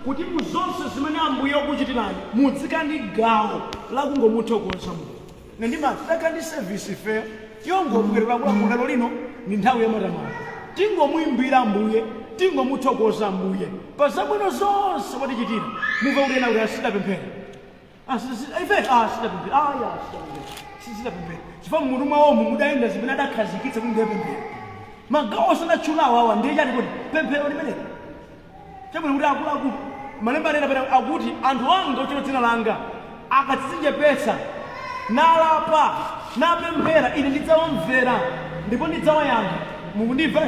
kuti muzonse zimene ambuye okuchitirani muzikandi gawo lakungomuthokoza Mulungu. Nendimati takandi service fair yongobwerera kulakula lero lino ni nthawi ya matamando. Tingomuimbira ambuye, tingomuthokoza ambuye pa zabwino zonse watichitira. Mumva kuti ena kuti asidapemphera. Sidapemphera. Chifukwa mmutu mwawomo mudayenda zimene adakhazikitsa kuti ndiyapemphera. Magawo sanatchulawo awa ndiye chati kuti pemphero limeneli. Chabwino kuti akuluakulu malemba anena pena akuti anthu anga ochita dzina langa akadzichepetsa nalapa napemphera ine ndidzawamvera ndipo ndidzawayankha. Mukundimva?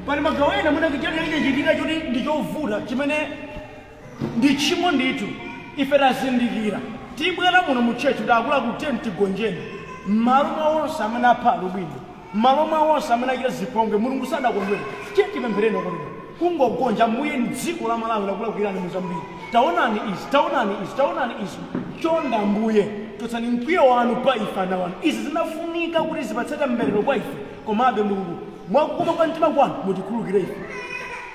Pali magawo ena mwina chitika choti ndichovuta chimene ndi tchimo ndithu ife tazindikira tibwera muno mu tchechi kuti akuluakulu tiyeni tigonjeni m'malo mwa onse amene apha lubwino, m'malo mwa onse amene achita zipongwe Mulungu sadakondwere. Tiye tipemphereni okondedwa kungogonja mbuye m'dziko la Malawi lakulakwirani Mozambiki. Taonani izi chonda mbuye chotsani mkwiyo wanu pa ife ana wanu. Izi zinafunika kuti zipatsete mberero kwa ife, komabe Mulungu mwakukoma kwa mtima kwanu mutikhululukire ife.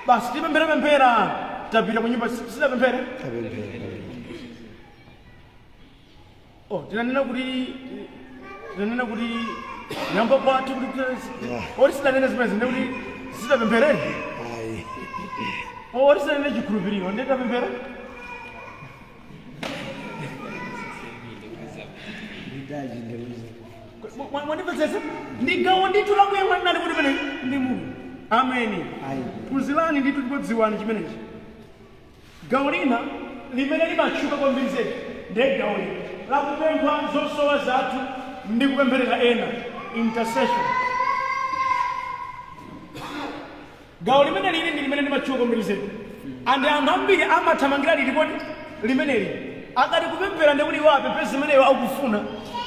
Basi tipempherapemphera tapita ku nyumba sidapemphere. Tinanena kuti nyamba kwathu kuti sidanene zimene zine kuti sidapemphereni. Ori sidanene chikhulupiriro nditapemphera. Mwandipezese ndigawo ndithu lakuye mwanali kuti pene ndi Mulungu. Ameni. Phunzirani ndithu tipodziwani chimenechi. Gawo lina limene limatchuka kwambiri zedi ndiye gawo lina lakupempha zosowa zathu ndi kupempherera ena, intercession. Gawo limene lili ndi limene limatchuka kwambiri zedi. Andi anthu ambiri amathamangira lilipoti limeneli akati kupemphera ndi kuti apemphe zimeneyo akufuna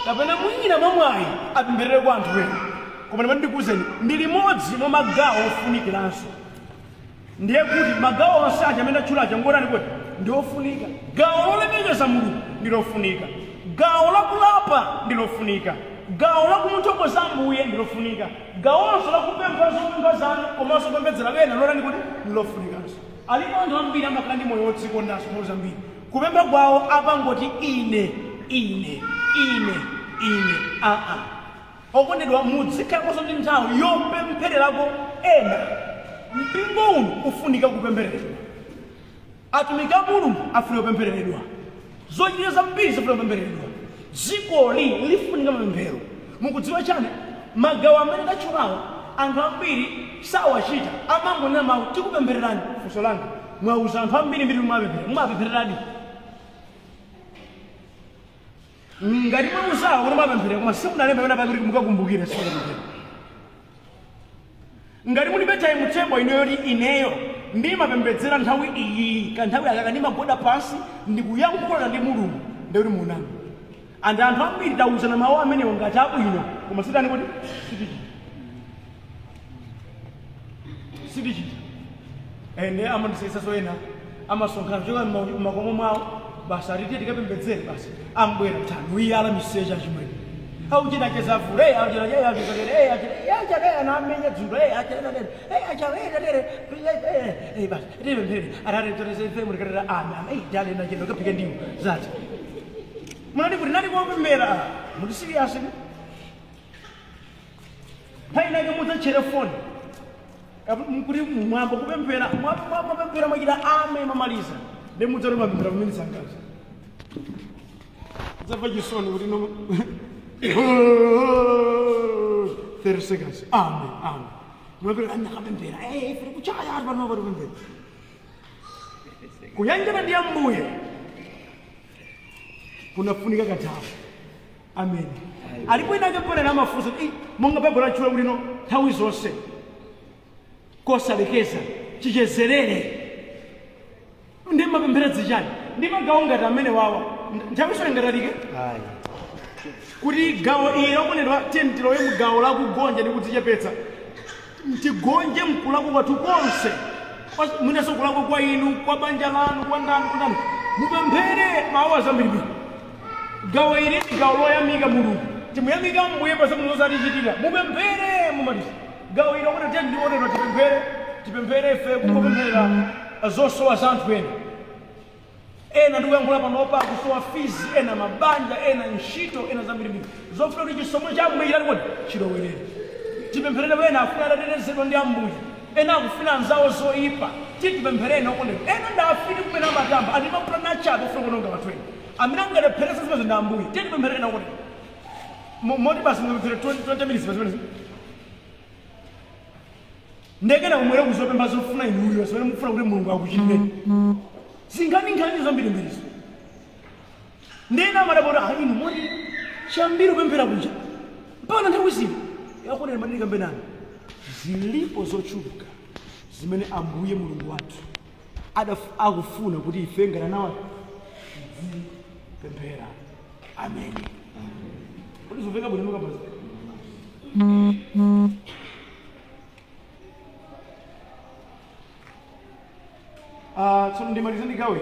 kapena mwina mwamwayi apempherere kwa anthu ena. Koma ndimene ndikuwuzeni ndi limodzi mwa magawo ofunikiranso. Ndiye kuti magawo onse aja amene atchulacha ngotani kuti ndi ofunika. Gawo lolemekeza Mulungu ndi lofunika, gawo lakulapa ndi lofunika, gawo lakumuthokoza Ambuye ndi lofunika, gawonso lakupempha zopempha zanu komanso kupembedzera ena lotani kuti ndi lofunikanso. Alipo anthu ambiri amakhala ndi moyo wodzikondanso Mozambiki. Kupempha kwawo apangoti ine. Okondedwa mudzikhalanso ndi nthawi yopemphererako ena. Mpingo uno ufunika kupemphereredwa. Atumiki a Mulungu afunika kupemphereredwa. Zochitika zambiri zifunika kupemphereredwa. Dziko lifunika mapemphero. Mukudziwa chani? Magawo amene atchulawo anthu ambiri sawachita amangonena mawu tikupemphererani. Funso langa mwauza anthu ambiri mumapemphereradi. Ngati mwauzawo kuti mumapempherera koma simunalemba pena pake kuti mukakumbukire sikupemphera. Ngati mulibe time table ino yoti ineyo ndimapembedzera nthawi iyi kanthawi akaka ndimagoda pansi ndikuyankhula ndi Mulungu ndikuti munani. Andi anthu ambiri tauzana mawu amenewo ngati abwino koma sitani kuti sitichita. Ende amandisaisaso ena amasonkhana choka m'makomo mwawo basi atitiye tikapembedzere basi ambwera mthano iyala miseja chimwene auchita chezavula achakaya namenya dzulo basi tipemphere atateterezeifemulikalera dalena chino kapike ndiwo zati munati kuti nati kopembera muti siriyasi painake mudzatchere foni kuti mwambo kupemphera mwapemphera mwachita ame mamaliza ndi mudzati mapemphera pamene sangazi dzamva chisoni kuti 30 seconds. Amen. Mwapemphera ndakapemphera fere kuchaya ari pano pari pemphera kuyanjana ndi Ambuye kunafunika kathawa. Amen. Alipo ina akapona na mafunso monga Baibulo latchula kuti no nthawi zonse kosalekeza chichezerere ndi mapemphera zichani ndi magawo ngati amene wawa nthawi zonse ngatalike kuti gawo ili okondedwa tilowe mugawo lakugonja ndi kudzichepetsa. Tigonje mkulako kwathu konse mwinanso kulako kwa inu kwa banja lanu kwa ndani mupemphere mawu azambirimbiri. Gawo ili ndi gawo loyamika Mulungu timuyamika Ambuye pa zinthu zonse atichitira mupemphere mumaliza. Gawo ili okondedwa tipemphere ife kungopempherera zosowa za anthu ena ndikuyankhula panopa kusowa fees, ena mabanja, ena ntchito, ena zambirimbiri zofuna kuti chisomo cha Ambuye chitani kodi chilowerere. Tipempherere wena afuna atatetezedwa ndi Ambuye, ena akufuna anzawo zoyipa, tipemphereni okondedwa. Ena ndafiti kumene amatamba ati mapulani achabe ofuna kunonga anthu ena amene angalepherese zimenezo ndi Ambuye. Tipemphereni okondedwa. Moti basi mupemphere 20 minutes zimenezo ndekena kumwera kuzopempha zofuna inuyo zimene mufuna kuti Mulungu akuchitireni. Zinkhani zambirimbirizo ndena amadabora inu moti chambiri kupemphera kuja mpaka nthawi zino yakonera madini kambenani. Zilipo zochuluka zimene Ambuye Mulungu wathu akufuna kuti ife ngati nawo tizipemphera. Amen. Kuti zimveka bwino kabazi. So ndimaliza ndigawe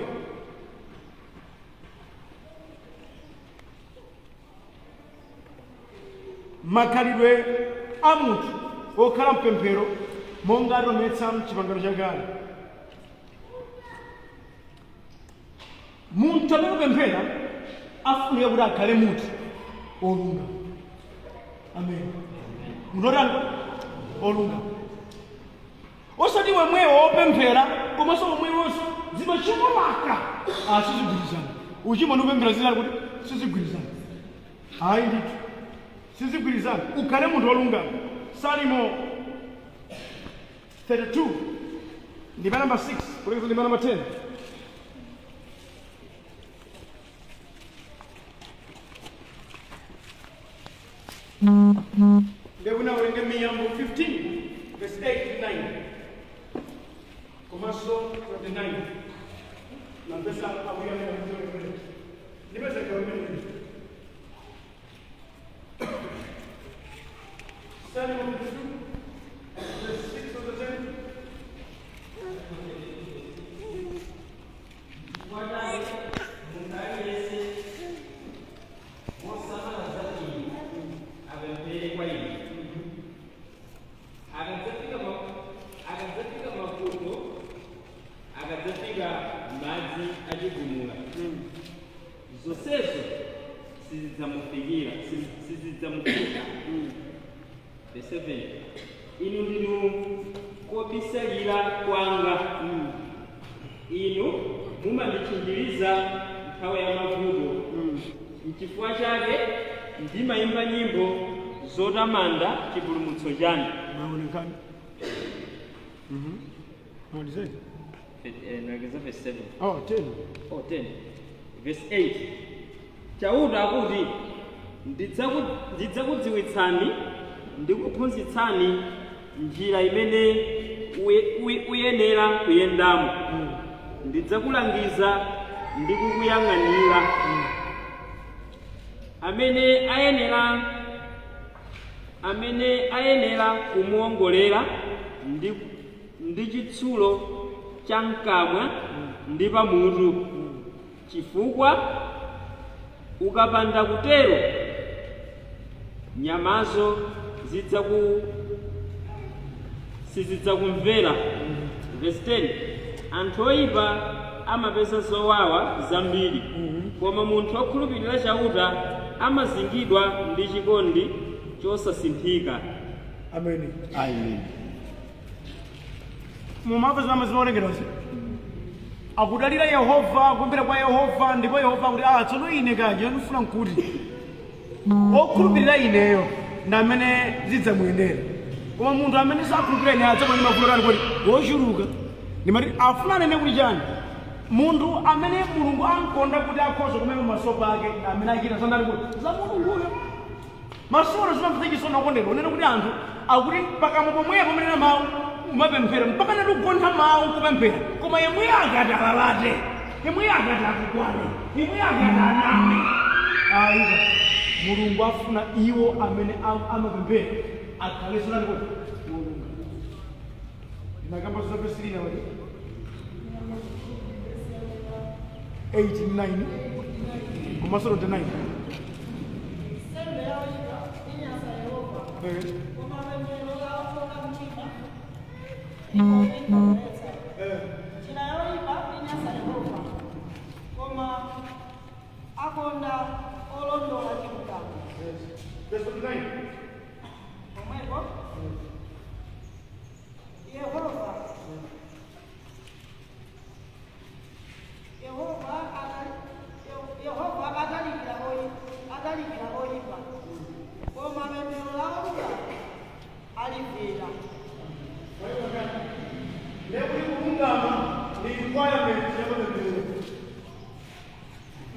makhalidwe a munthu okhala mpemphero monga atonetsa m'chipangano chakale. Munthu amene kupemphera afunika kuti akhale munthu olunga. Amen. Munthu otani olunga, osati wemwewo opemphera komanso womwewonso zimachimomaka sizigwirizana. Uchimo ndi kupemphera zilali kuti sizigwirizana. Hayi ndithu sizigwirizana. Ukhale munthu olunga. Salimo 32 ndi namba 6 kulekeza ndi namba 10. Ndekuna ulenge Miyambo 15 verse 8 to 9. Komanso 29. Na pesa abuya na mzee. Nimeza kwa mimi. Salimo 32 verse 6 to 10. Zosezo sizidzamufikira. Verse 7. Inu ndinu kobisalira kwanga. Inu mumandichinjiriza nthawi ya mavuto. N'chifukwa chake ndimayimba nyimbo zotamanda chipulumutso chanu. Maonekana. What is it? Verse 7. Oh, 10. Oh, 10. Verse 8. Chauta akuti ndidzakudziwitsani ndikuphunzitsani njira imene uyenera kuyendamo. Ndidzakulangiza ndikukuyang'anira. Amene ayenera kumuongolera ndi chitsulo cha mkamwa ndi pamutu. Chifukwa ukapanda kutero nyamazo sizidzakumvera. Verse 10. Anthu oyipa amapeza zowawa zambiri, koma munthu okhulupirira chauta amazingidwa ndi chikondi chosasinthika. Amen. Amen. Mumava zimene zimaonekera akudalira Yehova, kumbira kwa Yehova, ndipo Yehova kuti tsono ine kanje ndifuna nkuti okhulupirira ineyo ndamene zidzamuyendera. Koma munthu amene sakhulupirira ine adzabwera mavuto kuti wochuluka. Ndimati afuna anene kuti chani? Munthu amene Mulungu ankonda kuti akhoza kumema masopa ake amene achita zandali kuti za Mulunguyo. Masoro zimamvetsa chisoni okondedwa unene kuti anthu akuti pakamwa pomwepo pamenena mawu umapemphera mpaka ndikugontha mawu kupemphera, koma yemwe akati alalate, yemwe akati akukwane, yemwe akati aname. Ayiwa Mulungu afuna iwo amene amapemphera akhale zandali kuti Mulungu. Ndinakamba zopesirira wati 89 komanso 9.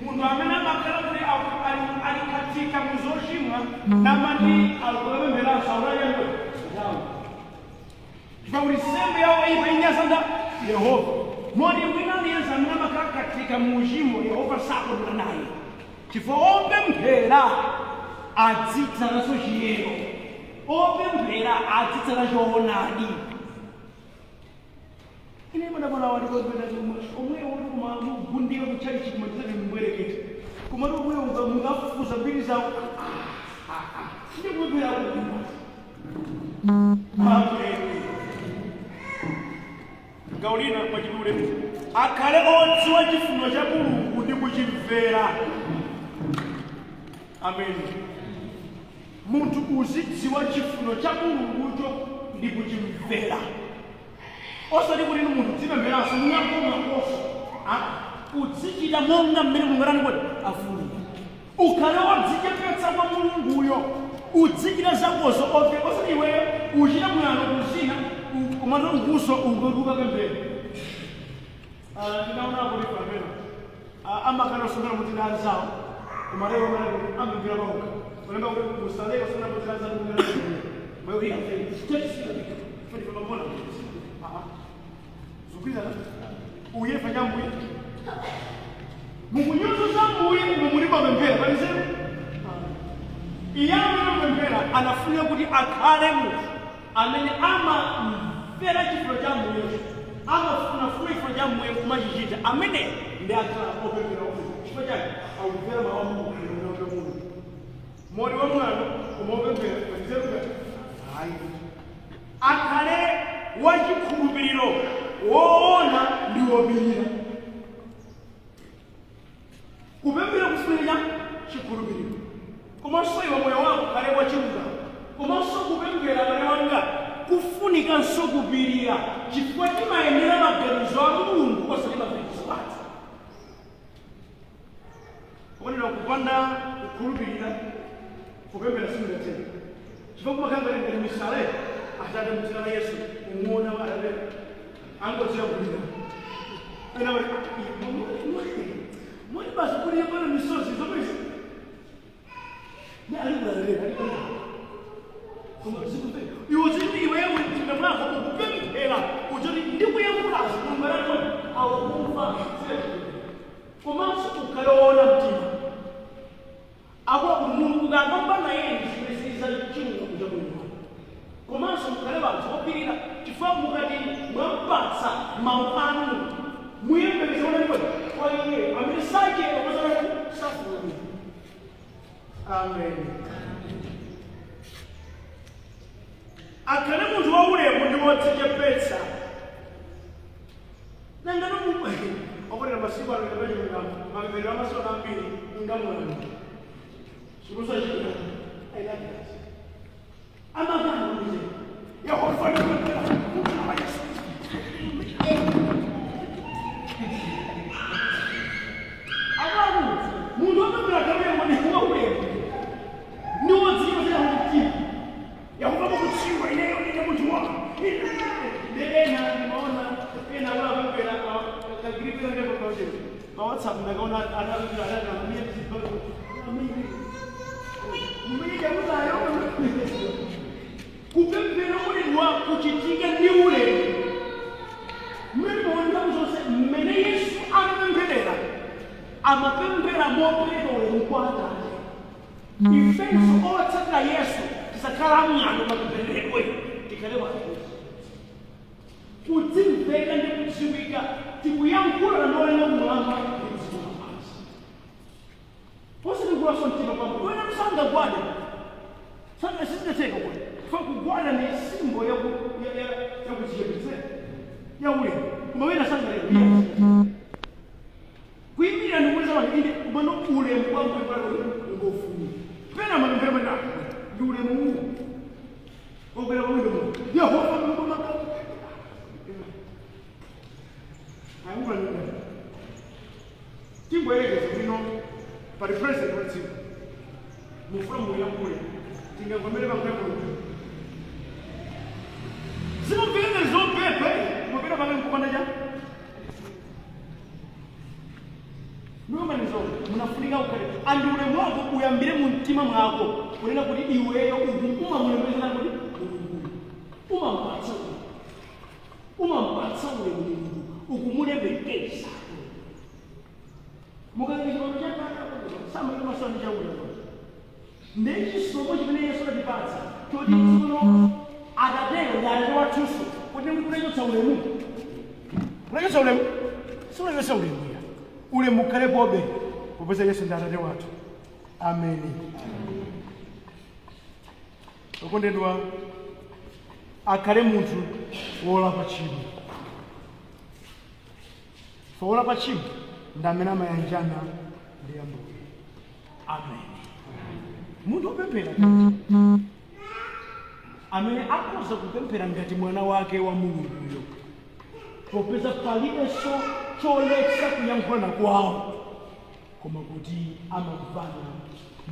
mundu amene amakhala kuti ali katika muzochimwa namani alikulemembera saulayango chifukwa nsembe yawo ipa inyasanda Yehova moni wina aliyense amene amakhala katika muchimo Yehova sakondwera naye chifukwa opemphera adzitsananso chiyero opemphera adzitsana choonadi ine madabona walikwenda omwe uri kumagundira kuchalichi kumadzani mbwerekete kumati omwe mungafufuza mbiri zawo ndikupera kuima gaulina mwachidule akhale odziwa chifuniro cha Mulungu ndi kuchimvera amen munthu uzidziwa chifuniro cha Mulungucho ndi kuchimvera osati kuti munthu dzipempheranso munyakomakoso udzichita monga mmene Mulungu anati afuna ukhale odzichepetsa kwa Mulunguyo udzichita zakozo ofe osati iweyo uchita mwano kusina kumano nguso ungoduka pemphera ndinaona kuti pamene amakana osungana kuti ndazawo umarero mara ambira bauka unaenda kusaleka sana kutanza kumera wewe hii tete kwa mbona zukiza uye fanya mbuye Mungu nyozo za mbuye mumulima bembera balize iyawo bembera anafuna kuti akhale mu amene ama vera chifro cha mbuye ama funafuna ifro cha mbuye kumachichita amene ndi akhala obembera ofe chifro chake awuvera mawa Mungu mori wa mwana umobembera balize hayi akhale wachikhulupiriro woona ndi wobirira kupembera kufunira chikhulupiriro komanso iwe moyo wako khale wachilungamo komanso kupembera mwana wanga kufunikanso kupirira chifukwa chimayendera maganizo a Mulungu osati maganizo athu kuonera kupanda kukhulupirira kupembera simungatero chifukwa kumakanga ngati misale atate mdzina la Yesu umuona atate angodziwa kulira ena wali mwani basi kuliye pale misozi zomwezi ni alikulalera iwewe mtima mwako ukupemphera uchoti ndikuyamulazi kumbarako awakumva komanso ukhaleona mtima akula kuti Mulungu akapambana yeye ndizipesiza chilungamu cha Mulungu komanso mukhale banthu opirira chifukwa mukati mwampatsa mawu anu muyembekeza onani kwa iye amene sachera kwazanani safuna amen akhale munthu waulemu ndi wodzichepetsa nangano oponera masiku ano ndapachikungamo mapemphero amasona ambiri ngamulano sikusachita ailakasi amagana kuti Yehova ndipemphera mdzina la Yesu abantu mundu wapemphera kamera ndi waulemu ndi wodzichepetsa mtima Yehova kuchiwa ineyo ndi munthu wako ena nimeona ena wala kupera kagripe ndio kwa hiyo kwa WhatsApp nakaona anaweza anamwambia mimi jamaa hayo kupembera ule wa kuchitika ni ule mimi mwenda mzose mmene Yesu amapemberera amapembera mopeleka ule mkwata ifenso otsaka Yesu tisakhala mngano mapembereredwe tikalewa kudzimveka ndi kudziwika tikuyankhula nolena kumwamba posindikulaso mtima kwamba wena msangagwada sanga sizinateka kwa fa kugwada ni simbo yakuchiyepetsera yaule koma wena sangaleo kuyimirira ndikuliza vanhu inde kumano ulemu kwamkwepala ngofuna pena mapembera manako ndi ulemu uwu okwera pamwendo muno Yehova mumaka ayuka nini tingwerekeza bino pali president watsiku mufuna muyankule tingagomere bakwekulu zimupinga zopepe mupira pake mkupanda ja Mumanizo munafunika ukale andi ulemu wako uyambire mu mtima mwako unena kuti iweyo uma mulemezana kuti umampatsa ulemu ukumulemekeza mukakati chikono chakana sama kumasoni cha ulemu ndechisomo chimene Yesu atipatsa choti tsono atatero ndalero wathuso kuti kunachotsa ulemu kunachotsa ulemu sikunachotsa ulemu ule mukale pobe popeza Yesu ndi Atate wathu. Amen. Okondedwa akhale munthu wolapa tchimo. Wolapa tchimo ndi amene amayanjana ndi Ambuye. Amen. Munthu wopemphera amene akhoza kupemphera ngati mwana wake wa Mulunguyo popeza palibenso choletsa kuyankhula kwawo koma kuti amamvana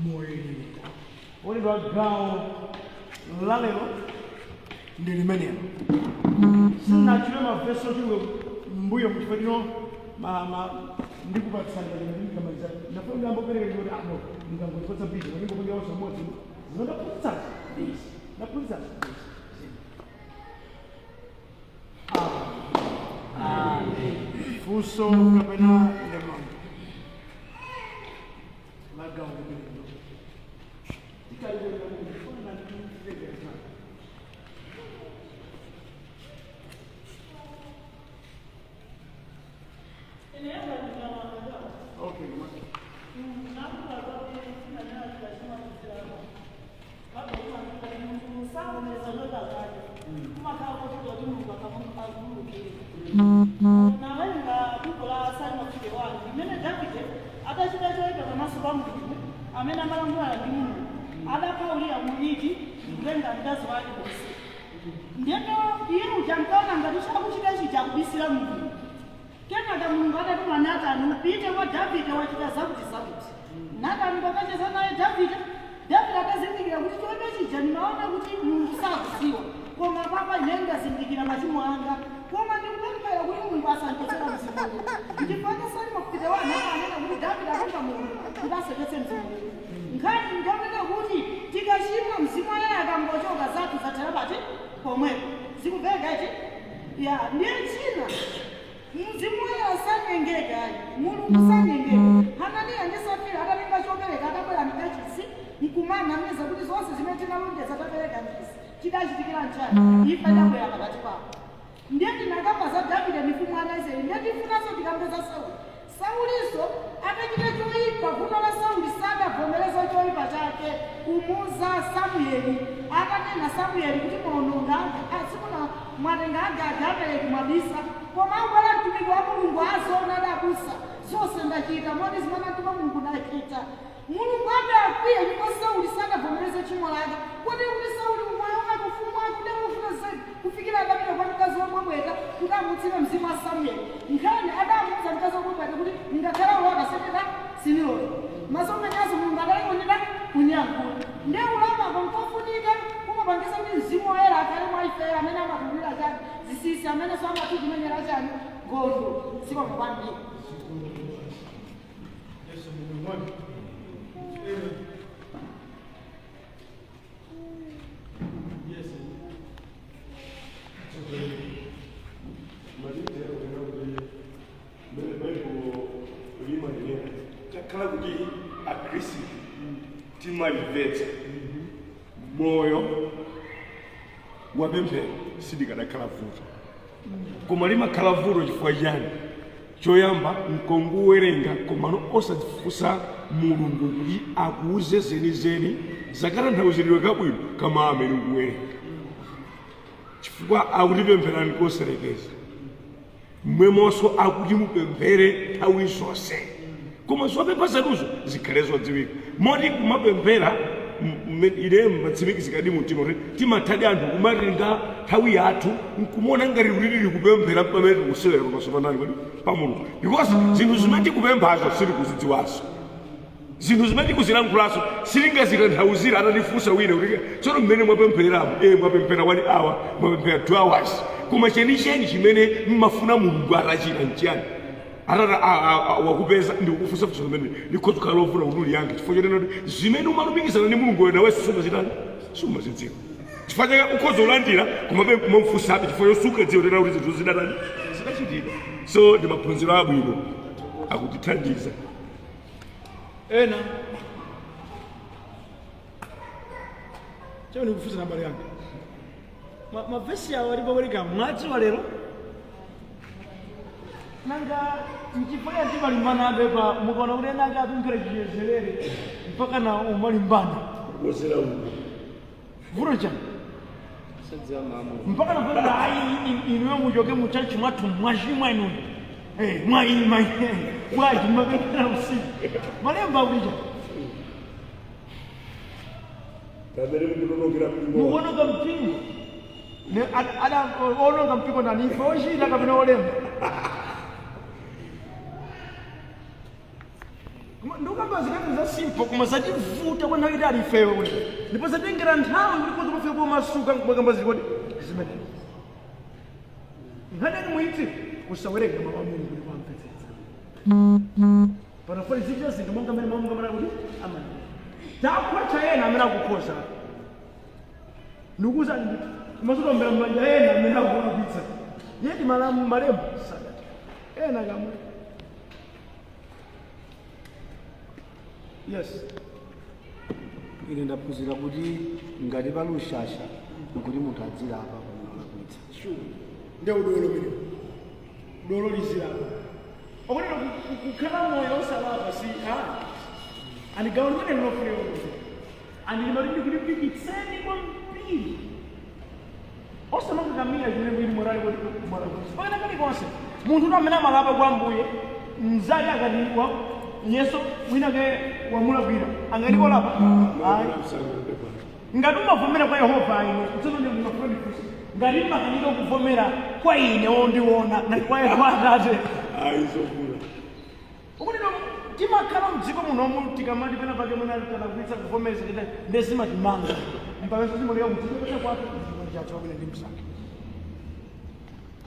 moyerera. Okondedwa gawo lalero ndi limenelo. Sinachule mavesi ochuluka mbuyo muchifukwa chino ndikupatsani ndikamaza ndafuna ndambopereka kuti ano ndikangopotsa bhizi ndingoponya onse mmodzi zinondaphunzitsa this ndaphunzitsa this. Fuso kapena lemon. Laga ulimenelo. Ikaliwe na Mungu na tutegemea. Okay. Amena malangwa ndi Mulungu adakaulia muliti kulenga ndazi wake bose ndiyeno iye ujankana ngati chakuchita chija kubisira Mulungu kenaka Mulungu adatuma Natani upite kwa Davide wachita zakuti Natani pakacheza naye Davide akazindikira kuti choipe chija ndinaona kuti Mulungu sakudziwa koma papa nyenga zindikira machimo anga koma ndikupemphera kuti Mulungu asandichotsera mzimu ndipaka sali mapite wa Natani kuti Davide akamva Mulungu kuti aseketse mzimu nkhani ndioneka kuti tikachimwa mzimu anaye akangochoka zathu zathera pati pomwepo zikuveka iti ya ndiye china mzimu anaye asanyengeka Mulungu sanyengeka. Hananiya ndi Safira atatenga chopereka atabwera mkachisi nkumana meza kuti zonse zimene tinalonjeza tapereka mkachisi chidachitikira njani ife tabwera pakati pawo. Ndiye tinakamba za Davide mifumu ana Israeli ndiye tifunanso tikambeza Sauliso akachita choipa kuno la Sauli sadavomereza choipa chake kumuza Samueli akanena Samueli kuti muononga asikuna mwatenga agaga apereki mwabisa koma abwera mtumiki wa Mulungu azoona adabusa zonse ndachita moti zimene atuma Mulungu ndachita. Mulungu adakwiya ndipo Sauli sadavomereza chimo lake kodi kuti Sauli mmoyo wake ufumu wake udamufuna zedi kufikira adapita kwa mkazi womwebweta kuti amutsire mzimu wa Samueli nkhani adamuza mkazi womwebweta kuti ngakhala uloka sendeda sinilota masomenyazo Mulungu adalikoneda kunyankula ndiye ulama konkofunika kumapangisa kuti mzimu woyera akhale mwa ifeyo amene amatulira chani zisisi amene so amatichimenyera chani gondo siko mukwambira. Kala kuti akrisi timaliveta moyo wapemphera sidikadakhala vuto koma limakhala vuto chifukwa chani choyamba nkonguwerenga komano osadzifunsa Mulungu kuti akuuze zenizeni zakatanthauzidwe kabwino kama amene ukuwerenga chifukwa akutipempherani koserekeza mmwemonso akuti mupemphere nthawi zonse koma zopempha zanuzo zikhale zodziwika moti kumapemphera ine matsimikizikadi mumtima kuti timathadi anthu kumatenga nthawi yathu nkumona ngati kuti kupemphera pamene tikusewera pamaso panani kodi pa Mulungu because zinthu zimene tikupemphazo sitikuzidziwaso zinthu zimene tikuzilankhulaso sitingazitanthauzira atatifunsa wina kuti tsono mmene mwapemphereramo mwapemphera 1 hour mwapemphera 2 hours koma chenicheni chimene mmafuna Mulungu atachita nchiyani atata wakupeza ndikukufunsa funso limene likhoza kukhala lovula kuti uliyankhe chifukwa chotena kuti zimene umalumikizana ndi mulungu wena wese sumazitani sumazidziwa chifukwa chake ukhoza ulandira kumabe kumamfunsabe chifukwa yosuka dziwo tena kuti zinthu zidatani zidachitika so ndi maphunziro abwino akutithandiza ena chao ndikufunsa nambali yangu mavesi yawo alipokulika mwadziwa lero nanga mchifaya ndimalimbanabe pa mukaona kuti ena ake apemphera chiyezerere mpaka na umalimbana wozera uno vuto chani sadziwa mamu mpaka na vuto ayi inuyo muchoke muchachi mwathu mwachimwa inuni mwaima bwaji mapemphera usiku malemba akulicha pamene mndinonongera mpingo mukuononga mpingo ononga mpingo nanife ochita kapena olemba ndikukamba zikati za simple koma zachivuta kwa nthawi itali ifewe kuti ndipo zatengera nthawi kuti koza pafika pomasuka makamba zili kodi zimene nkhani muiti kusawerenga mawu a Mulungu kuti kwamvetsetsa panafoli zija zinthu monga mmene mawu ngamana kuti amanena takwacha ena amene akukhoza ndikuza kumasotombera mmanja ena amene akulakwitsa yeti malemba sadati ena kamwe yes ine ndaphunzira kuti ngati pali ushasha nkuti munthu adzilapa pamene alakwitsa nde udolo mene udolo lizilapa okonera kukhala moyo osalapa si andigawo limene linofunika kuti andilimalindi kulipikitseni kwambiri osamakukamira chimene mwili morali kuti mwalakwitsa pakana kalikonse munthu uno amene amalapa kwa Ambuye mzake akatiwa yesu winake wamulakwira angalikolapa ngati umavomera kwa Yehova ine tsonondimafunifusa ngati mmakanira kuvomera kwa ine ondiona na kwa Yehova Atate aizovula ukunena timakhala mdziko munomu tikamati pena pake mwene alikalakwitsa kuvomeza kuti ndesimatimanga mpapeso zimoleka kudzikopeta kwake zikoni chathu wabwina ndi msake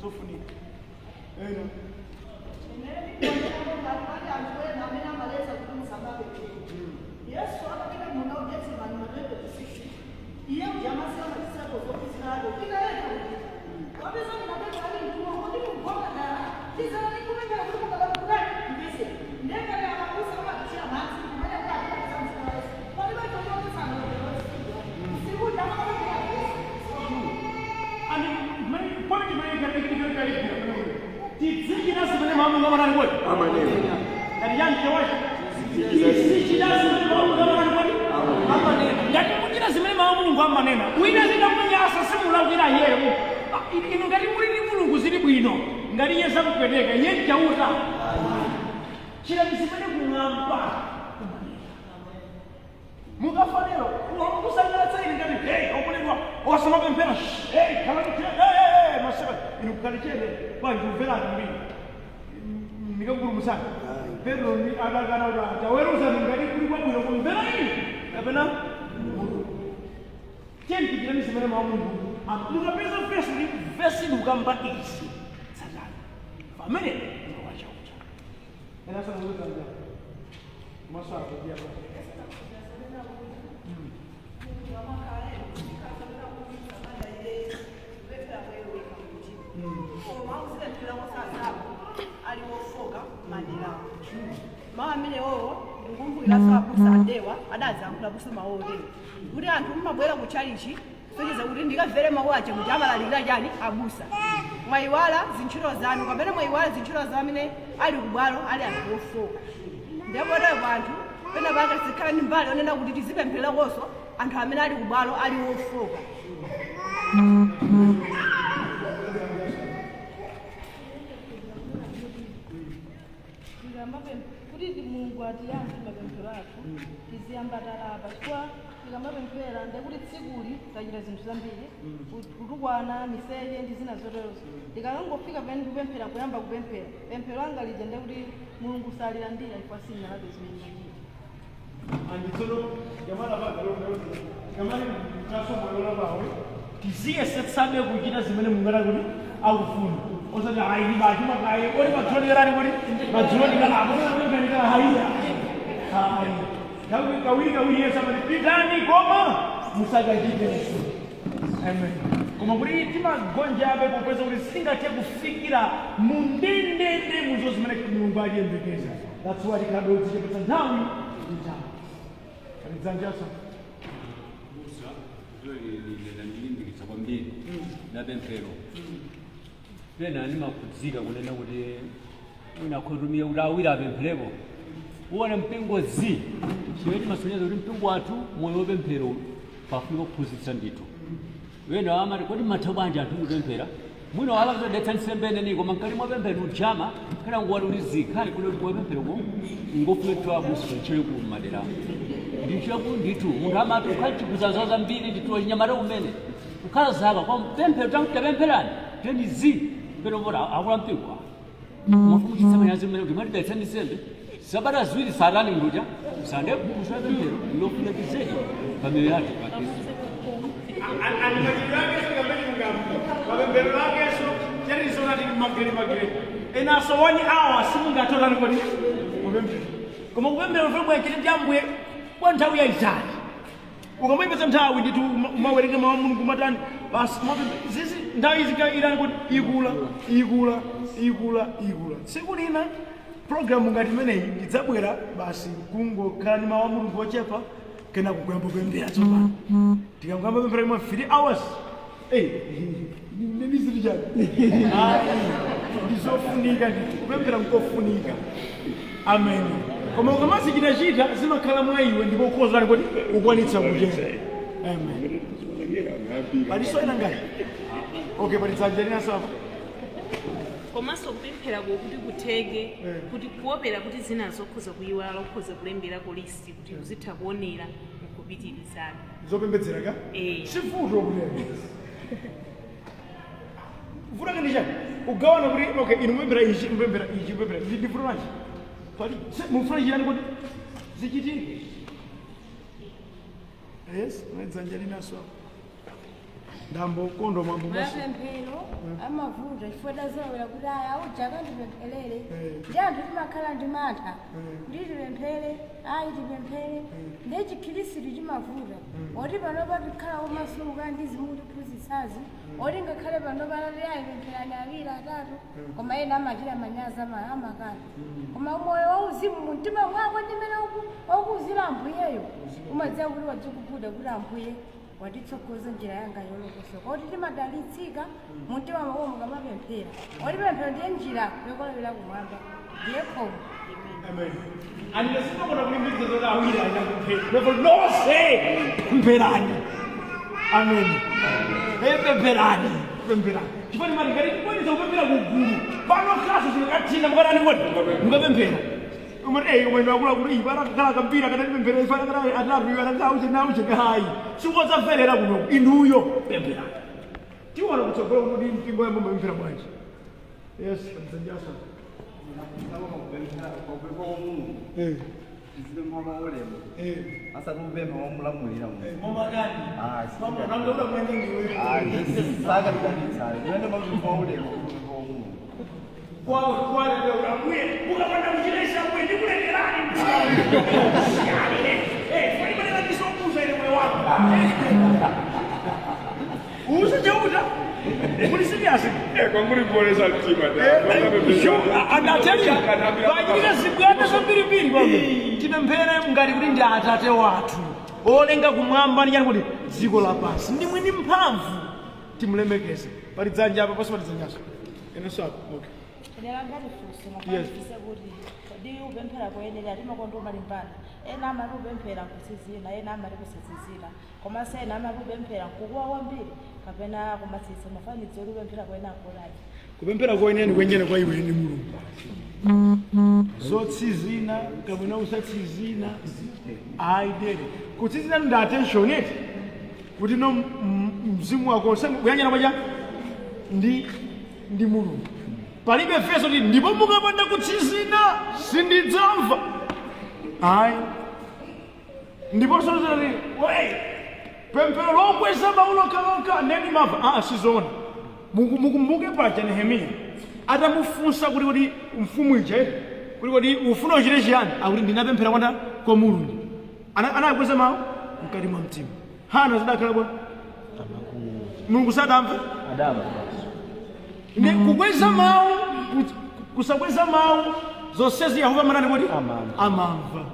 sofunika eno Yesu akapita muna Getsemani matendo 6. Iye ujamasema disciples ofisinayo. Kila yeye. Wabeza mnapenda wale mtu mmoja mgonga na sisi wale kumenya na kutoka kwa kudai. Ndese. Ndeka ya makusa kama kichia maji kumenya kwa kwa msana. Kwa hiyo tunataka sana. Siku jamaa wale ya Yesu. ani mai point mai ka teknikal kai ti ziki na sabane mamu ngamana ni wote amanena kadi yanke wote ziki na sabane mamu ngamana ni wote amanena ngati mujira zimene mamu Mulungu amanena wina zina kunyasa simulakwira yeye ino ngati muli ni Mulungu zili bwino ngati Yesu akupeteka yeye chauta chira zimene kung'amba mukafanero wakusangala tsaini ngati okulidwa osamapemphera maseba inukukalichele kwa ndumvera mbili ndikakulumusana Pedro ni adagana ula taweruza ngati kuli kwa bwino kumvera ini kapena cheni kujirani simene mawu Mulungu mukapeza vesi lukamba isi satani pamene ndowachaucha ena sana mulukanga maswala kudia kwa amene owo ndikumbukira sabusandewa adazankula kusoma ode kuti anthu mumabwera ku chalichi socheza kuti ndikamvere mawu aja kuti amalalikira chani abusa mwayiwala zintchito zanu kapena mwayiwala zintchito za amene ali kubwalo ali anthu ofoka ndipotepo anthu pena pake zikhala ndi mbali onena kuti tizipemphererakonso anthu amene ali kubwalo ali ofoka kuti Mulungu atiyankhe mapemphero athu tiziyambatalapa chifukwa tikamapemphera ndekuti tsikuli tachita zinthu zambiri kutukwana miseche ndi zina zoterozo tikangofika pamene tikupemphera kuyamba kupemphera pemphero anga lija ndekuti Mulungu salilandira chifukwa sinyalake zimene ndachita anditsono jamala vagalonda kamali mtaso moyo labawe tiziyesetsabe kuchita zimene Mulungu kuti akufuna osati hayi bachimakayi ori matsonikerani kuti matsonikerani apoaanikaa haiya hayi kawiri yesa mati pitani koma musakachiteso amen koma kuti timagonjabe popeza kuti singathe kufikira mundendende muzo zimene mulungu aliyembekeza that's why tikadaodzichepetsa nthawi nthawi alidzanjasa ndilimbikitsa kwambiri napemphero pena ndimakhudzika kunena kuti unakhotumia kuti awiri apemphereko uwone mpingo zi chimene timasonyeza kuti mpingo wathu moyo wopemphero pafuna kuphunzitsa ndithu wena amati kodi matha bwanji anthu kupemphera mwina wala kuzodetsa nsembe neni koma mkati mwapemphera ujama kana nguwali uli zikhali kule kuti mwapemphereko ngofuna tiwabusa chile ku maderamo ndichaku ndithu munthu amati ukhachikuza zawo zambiri ndithu chinyamata kumene ukhala zaka kwa mpemphero tapempherani teni zi peno vota akula mpingo mafukuchitsa manyazi mmene kuti mwatidetsa nsembe sabata ziwiri satani nguja sande kukusha pemphero ngofuna tizedi pamioyo yathu mapemphero akeso charizonati magere enaso 1 hour simungatolani kodi kupemphera koma kupemphera ufemwe chiti dyambwe kwa nthawi yayitali ukamuyipetsa nthawi ndithu umawerenge mawu a mulungu matani basi zizi nthawi izikairani kuti ikula tsiku lina programu ngati imeneyi idzabwera basi kungokhalani mawu a mulungu ochepa kena kukuyamba kupemphera tsopano tikakuyamba kupemphera imwe 3 hours ndiziti chani ndizofunika ndithu kupemphera nkofunika amen koma ukamazichitachita zimakhala mwa iwe ndipo ukhozani kuti ukwanitsa kucheza amen palisoyena ngati okay palidzanjanina sapo komanso kupemphera kuti kutheke kuti kuopera kuti zina zokhoza kuyiwala ukhoza kulemberako listi kuti uzitha kuonera nkupitirizana zopembedzera ka sifuto kuti vuta kani chani ugawana kuti okay inu mpemphera ichi ndifuta nachi pali mufuna chiyani kuti zichitike yes nadzanjalinaso ndambo kondo mambo mapemphero amavuta chifukwa tazolowera kuti aya aujaka ndipempherere ndi anthu timakhala ndi mantha ndi tipemphere ayi tipemphere ndi chikhirisitu chimavuta oti panopa tikhala omasuka ndi zimu tiphunzitsazi oti ngakhale panopa tati ayi pempherani awiri atatu koma ena amachita manyazi amakana koma moyo wauzimu mumtima mwako ndimene okuuzira ambuyeyo umadziwa kuti wadzikubuda kuti ambuye watitsogoza njira yanga yolokosoka oti timadalitsika mumtima mwako mukamapemphera oti pemphero ndiye njira yokolowera kumwamba ndiye khomo amen andisipakona kulimbikitsa zoti awiri anyakupempha lose mpherani amen pempherani chifani mali ngati kukwanisa kupemphera kugulu pano khaso zilikathina mukatani kodi mukapemphera umene wakula kuti patakhala kampira katapemphera ifana kana atatu iwe atauche nauche hayi sikodzaferera kuno inuyo pemphera tiona kutsogolo kuti mpingo yambo mapemphera bwanji yes msanjasa asatupempha wamulamulira ukapanda kuchilesa mwe ndikulekerani faimanena ndisokuza ine moyo wako usachauta kuli siriasi kwanguli kuonesa mtima andateli vachitire zibwata zambirimbiri kwamwe tipemphere ngati kuti ndi atate wathu olenga kumwamba ndichani kuti dziko lapansi ndimwe ndi mphamvu timulemekeze pali dzanja apa pasi pali dzanjaso enosako okay ndalangalifuso makalifise kuti kodi upemphera kuyenera timakondo malimbana ena amati upemphera nkusizina ena amati kusizizina koma se ena amati upemphera nkukuwa kwambiri kapena kumatsitsa mafanidzo kuti upemphera kuyenera kulaji kupemphera kuyenera kwenyene kwa iwe ndi mulungu zotsizina kapena usatsizina aidere kutsizina ndi attention eti kuti no mzimu wako kuyanyana kwacha ndi mulungu palibe feso kuti ndipo mukapanda kutsizina sindidzamva ayi ndipo sozoti we pemphero lokweza maulo kaloka ndeni mava sizona mukumbuke pacha Nehemiya atamufunsa kuti mfumu ije kuti ufuna uchite chiyani akuti ndinapemphera kwa Mulungu anakweza mawu mkati mwa mtima. Hana zidakhala bwa Mulungu sadamva ndi kukweza mawu kusakweza mawu zonsezi Yehova manani kuti amamva.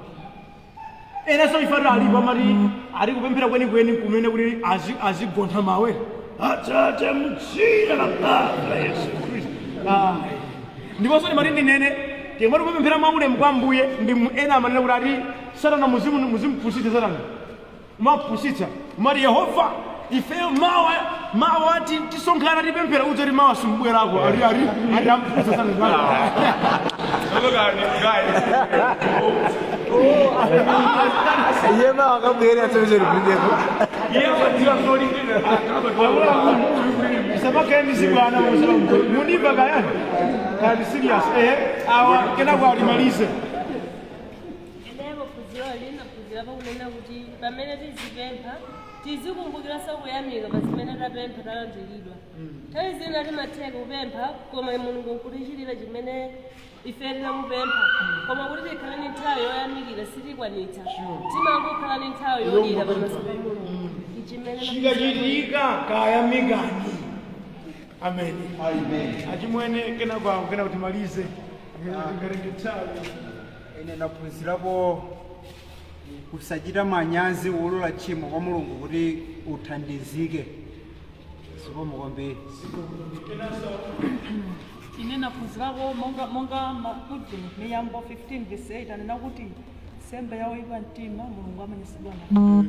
Ena so ifara alipo amati ali kupemphera kwenikweni kumene kuti azigontha mawe Atate mdzina la Baba Yesu Kristu. Ndiponso ndimati ndinene timati kupemphera maulemu kwa Ambuye ndi ena amanena kuti ati Satana muzimpusitsa Satana umapusitsa umati Yehova ifeyo mawa ati tisonkhana tipemphera udzati mawa simbwerako ali adampusitsa Satana. Yema akabwera atozeri kundeko. Sabakeni zibwana muniva kaya kali serious awa kena kwa alimalize enebo kuziyoli nakuzira bakunena kuti pamene tizipempha tizikumbukira sakuyamika pazimene tapempha talandiridwa nthawi zina timatheka kupempha koma Mulungu nkutichitira chimene ife tinamupempha koma kuti tikhale ni nthawi yoyamikira sitikwanitsa timangokhala ni nthawi yolira pamaso pa Mulungu chikachitika kayamikani. Amen. Achimwene kena kwa kena kutimalize ngarengetsawe ine naphunzirapo kusachita manyazi wolola tchimo kwa Mulungu kuti uthandizike. Zikomo kwambiri. ine naphunzirapo monga makuti miyambo 15 verse 8 anena kuti sembe yawoipa mtima Mulungu amanyisidwa nayo.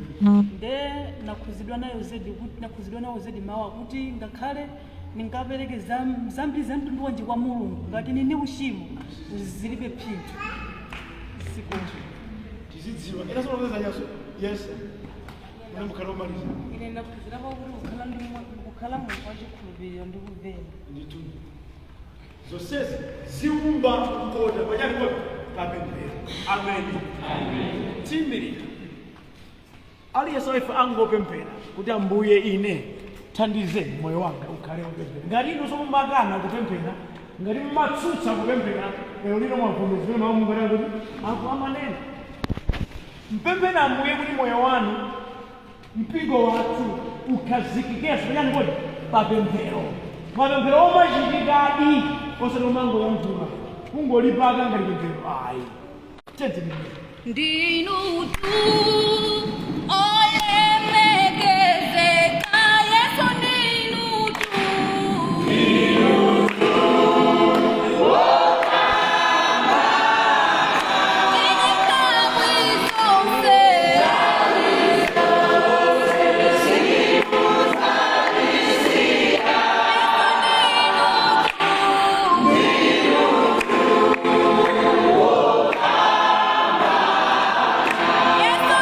Nde nakhuzidwa nayo zedi mawu kuti ngakhale ningapereke zambiri za mtundu wanji kwa Mulungu ngati nini uchimo zilibe phindu. tizidziwa ena sonozeza nyaso yes mwana mukhala omaliza ine naphunzirapo kuti kukhala munthu wachikhulupiriro ndi kumvera nditu zonsezi ziwumba kukoda pachali kodi papemphera. Amen. Timirira aliyense ife angopemphera kuti Ambuye ine thandize moyo wanga ukhale wopemphera. Ngati inu somumakana kupemphera ngati mumatsutsa kupemphera lero lino mwavomera zimene mawu munganena kuti aku amanena mpemphera Ambuye kuti moyo wanu mpingo wathu ukhazikikeso pachani kodi papemphero. Mapemphero omachitikadi osati omangoyankhula kungolipaka ngati pemphero ayi tete ndinu tu olemekezeka Yesu ndinu tu Yesu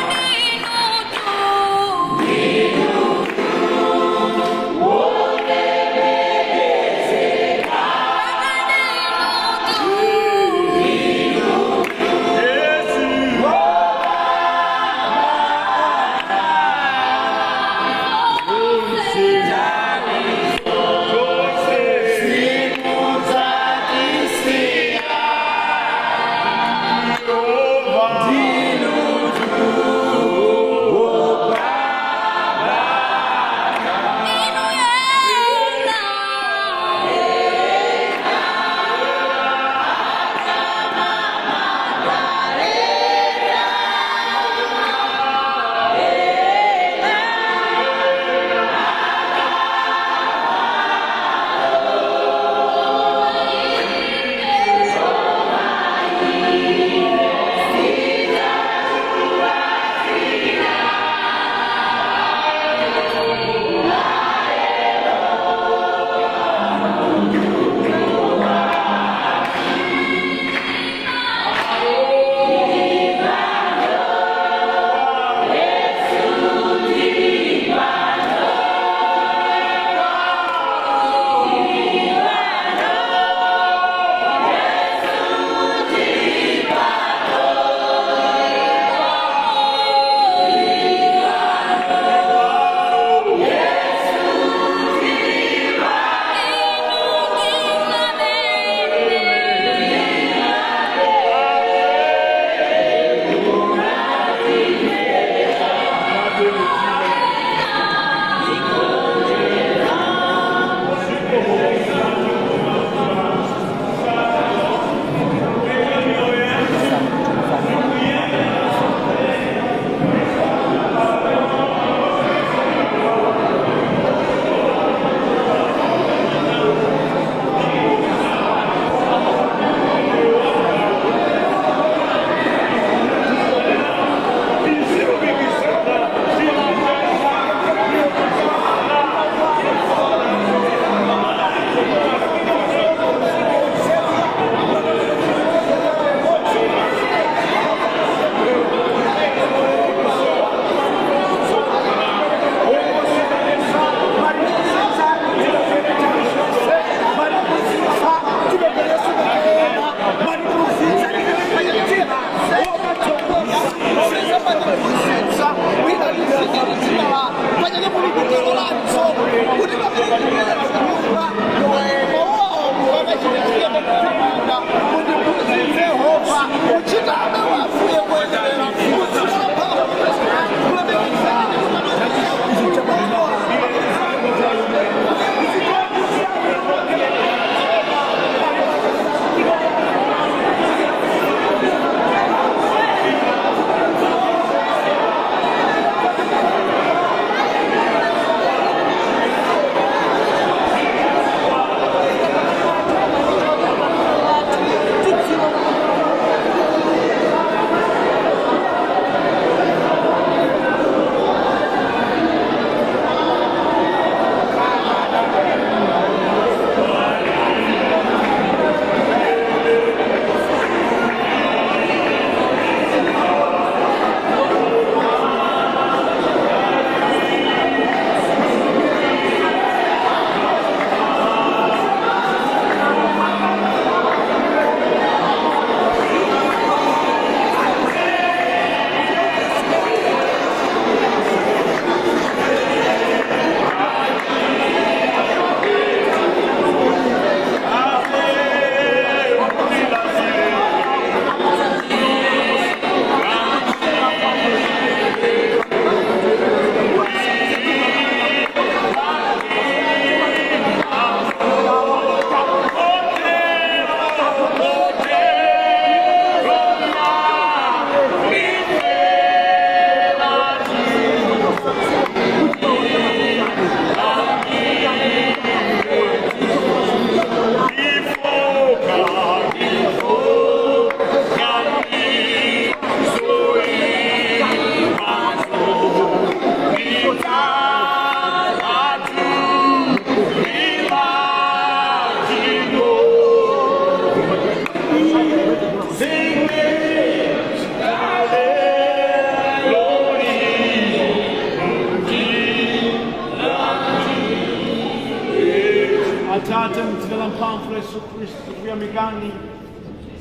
Yesu Khristu kuyamikani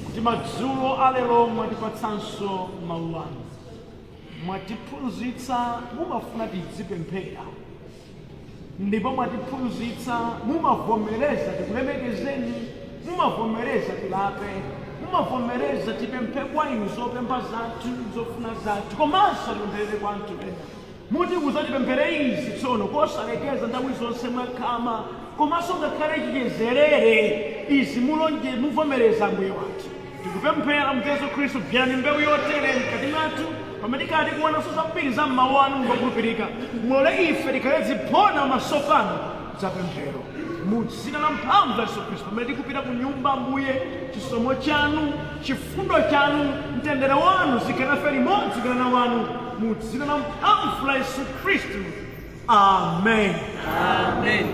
kuti madzulo alero mwatipatsanso mawu anu. Mwatiphunzitsa mumafuna tizipemphera, ndipo mwatiphunzitsa mumavomereza tikulemekezeni, mumavomereza tilape, mumavomereza tipemphe kwa inu zopempha zathu zofuna zathu, komanso tipempherere kwa anthu ena. Muti muzatipemphere izi tsono kosalekeza nthawi zonse mwakhama, komanso ngakhale chichezerere izi mulonje muvomereza Ambuye wathu. Tikupemphera mu Yesu Khristu byani mbewu yotere mkati mwathu, pamene tikati kuonanso zambiri za mawu anu ngokhulupirika. Mulole ife tikhale ziphona masofano za pemphero mu dzina la mphamvu la Yesu Khristu. Pamene tikupita ku nyumba Ambuye, chisomo chanu, chifundo chanu, mtendere wanu zikhale nafe limodzi kana wanu mu dzina la mphamvu la Yesu Khristu. Amen. Amen.